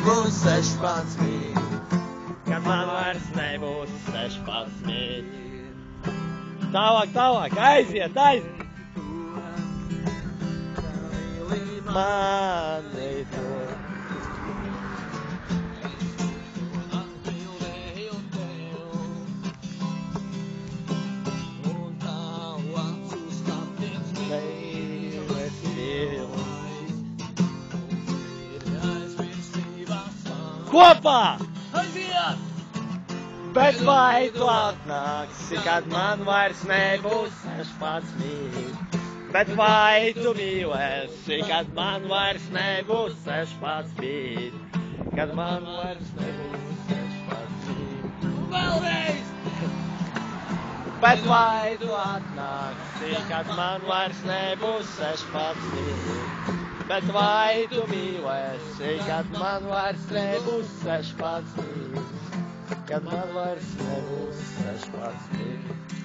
nebūs 16. Kad man vairs nebūs 16. Tālāk, aiziet! Mani to. Kopā! Aiziet! Bet vai tu atnāksi, kad man vairs nebūs 16? Bet vai tu mīlēsi, kad man vairs nebūs 16? Kad man vairs nebūs 16? Vēlreiz! Bet vai tu atnāksi, kad man vairs nebūs 16? Bet vai tu mīlēsi, kad man vairs nebūs 16? Kad man vairs nebūs 16.